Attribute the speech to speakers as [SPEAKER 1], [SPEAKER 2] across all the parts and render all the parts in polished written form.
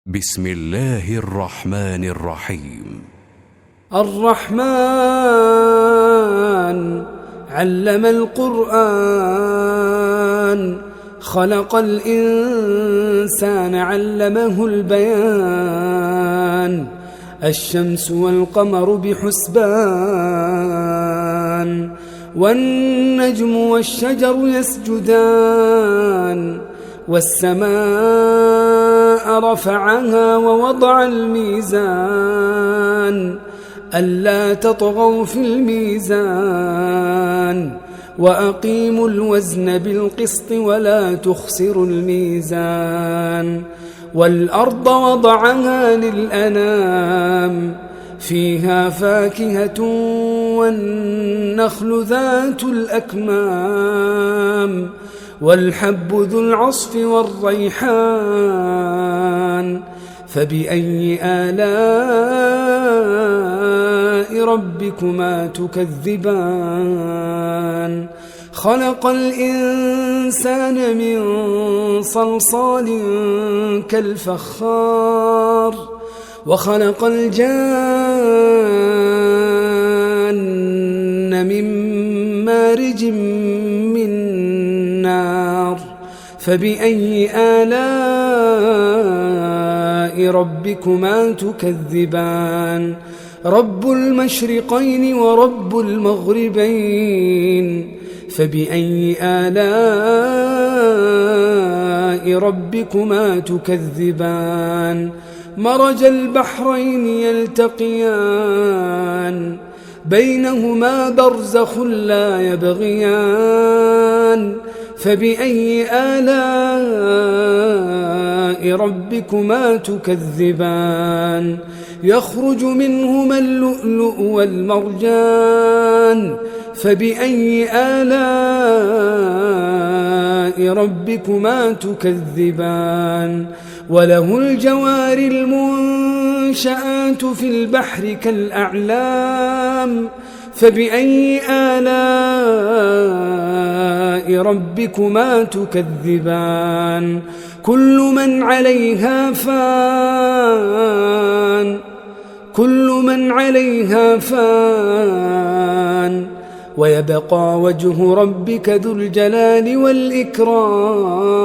[SPEAKER 1] بسم الله الرحمن الرحيم.
[SPEAKER 2] الرحمن علم القرآن، خلق الإنسان علمه البيان. الشمس والقمر بحسبان، والنجم والشجر يسجدان. والسماء رفعها ووضع الميزان، ألا تطغوا في الميزان. وأقيموا الوزن بالقسط ولا تخسروا الميزان. والأرض وضعها للأنام، فيها فاكهة والنخل ذات الأكمام، والحب ذو العصف والريحان. فبأي آلاء ربكما تكذبان؟ خلق الإنسان من صلصال كالفخار، وخلق الجان من مارج من نار. فبأي آلاء ربكما تكذبان؟ رب المشرقين ورب المغربين. فبأي آلاء ربكما تكذبان؟ مرج البحرين يلتقيان، بينهما برزخ لا يبغيان. فبأي آلاء ربكما تكذبان؟ يخرج منهما اللؤلؤ والمرجان. فبأي آلاء ربكما تكذبان؟ وله الجوار المنشآت في البحر كالأعلام. فبأي آلاء ربكما تكذبان؟ كل من عليها فان، كل من عليها فان، ويبقى وجه ربك ذو الجلال والإكرام.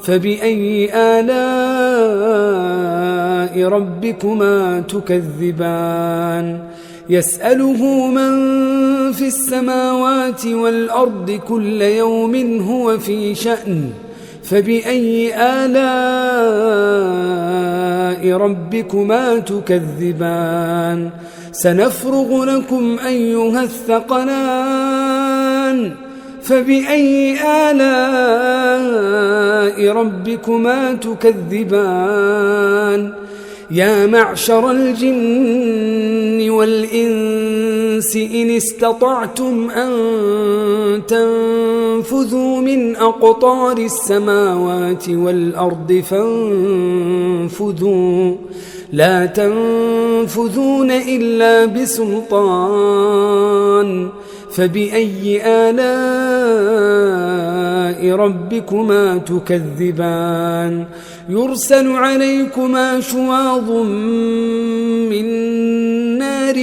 [SPEAKER 2] فبأي آلاء ربكما تكذبان؟ يسأله من في السماوات والأرض كل يوم هو في شأن. فبأي آلاء ربكما تكذبان؟ سنفرغ لكم أيها الثقلان. فبأي آلاء ربكما تكذبان؟ يا معشر الجن والإنس إن استطعتم أن تنفذوا من أقطار السماوات والأرض فانفذوا، لا تنفذون إلا بسلطان. فبأي آلاء ربكما تكذبان؟ يرسل عليكما شواظ من نار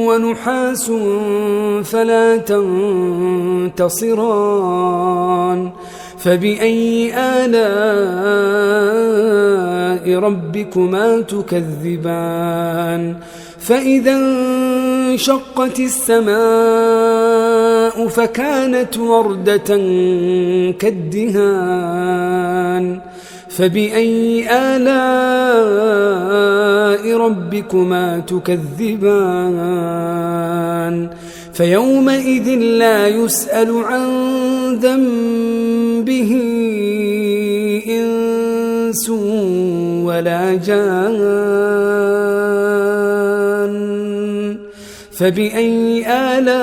[SPEAKER 2] ونحاس فلا تنتصران. فبأي آلاء ربكما تكذبان؟ فإذا انشقت السماء فكانت وردة كالدهان. فبأي آلاء ربكما تكذبان؟ فيومئذ لا يسأل عن ذنبه إنس ولا جان. فبأي آلاء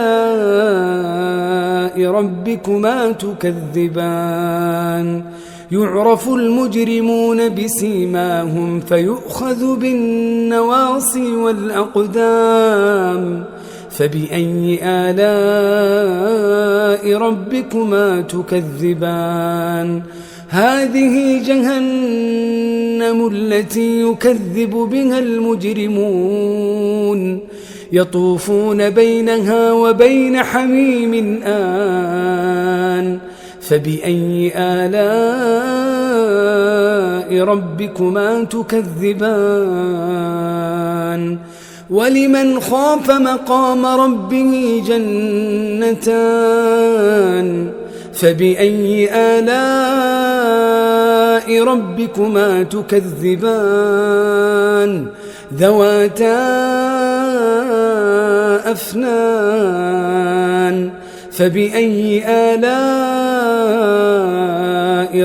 [SPEAKER 2] ربكما تكذبان؟ يعرف المجرمون بسيماهم فيؤخذ بالنواصي والأقدام. فبأي آلاء ربكما تكذبان؟ هذه جهنم جهنم التي يكذب بها المجرمون يطوفون بينها وبين حميم آن فبأي آلاء ربكما تكذبان ولمن خاف مقام ربه جنتان فبأي آلاء ربكما تكذبان ذواتا أفنان فبأي آلاء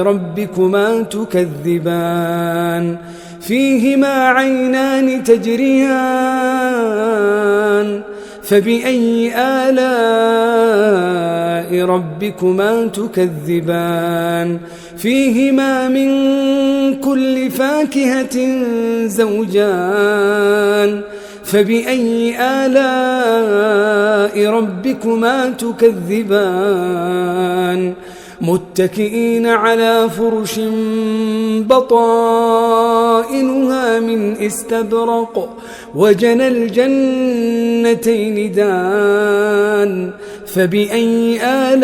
[SPEAKER 2] ربكما تكذبان فيهما عينان تجريان فبأي آلاء ربكما تكذبان فيهما من كل فاكهة زوجان فبأي آلاء ربكما تكذبان متكئين على فرش بطائنها من استبرق وجنى الجنتين دان فبأي آلاء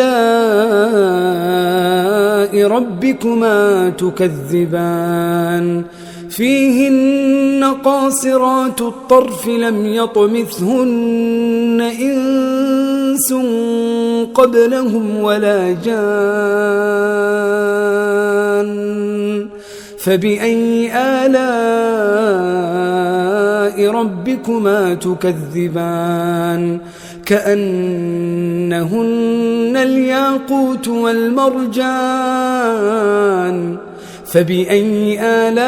[SPEAKER 2] ربكما تكذبان فيهن قاصرات الطرف لم يطمثهن إنس قبلهم ولا جان فبأي آلاء ربكما تكذبان كأنهن الياقوت والمرجان فبأي آلاء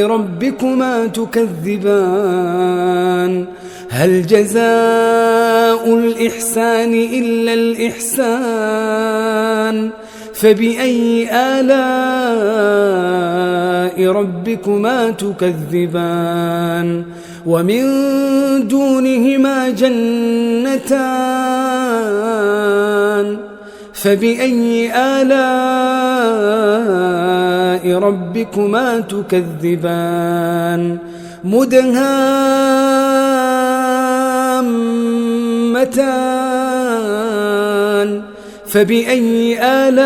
[SPEAKER 2] ربكما تكذبان هل جزاء الإحسان إلا الإحسان فبأي آلاء ربكما تكذبان ومن دونهما جنتان فبأي آلاء ربكما تكذبان مدهامتان فبأي آلاء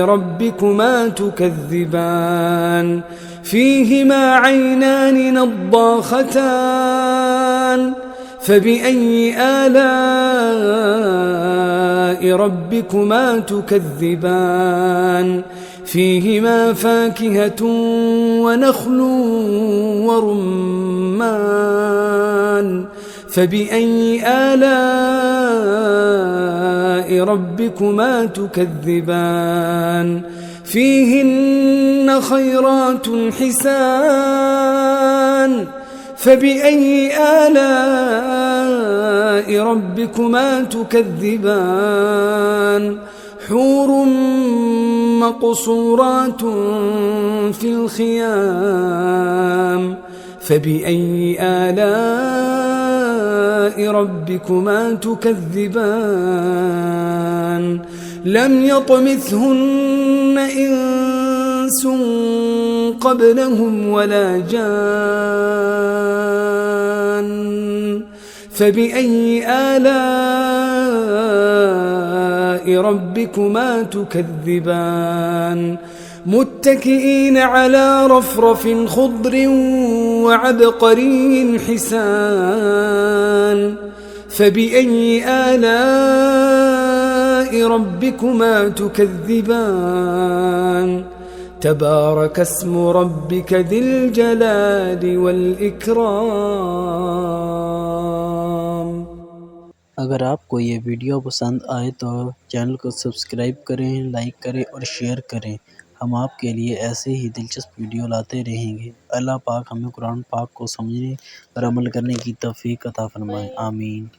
[SPEAKER 2] ربكما تكذبان فيهما عينان نضاختان فبأي آلاء ربكما تكذبان فيهما فاكهة ونخل ورمان فبأي آلاء ربكما تكذبان فيهن خيرات حسان فبأي آلاء ربكما تكذبان حور مقصورات في الخيام فبأي آلاء ربكما تكذبان لم يطمثهن إنس قبلهم ولا جان فبأي آلاء ربكما تكذبان متكئين على رفرف خضر وعبقري حسان فبأي آلاء ربكما تكذبان تبارك اسم ربك ذي الجلال والإكرام।
[SPEAKER 3] अगर आपको ये वीडियो पसंद आए तो चैनल को सब्सक्राइब करें, लाइक करें और शेयर करें। हम आपके लिए ऐसे ही दिलचस्प वीडियो लाते रहेंगे। अल्लाह पाक हमें कुरान पाक को समझने और अमल करने की तौफीक अता फरमाए। आमीन।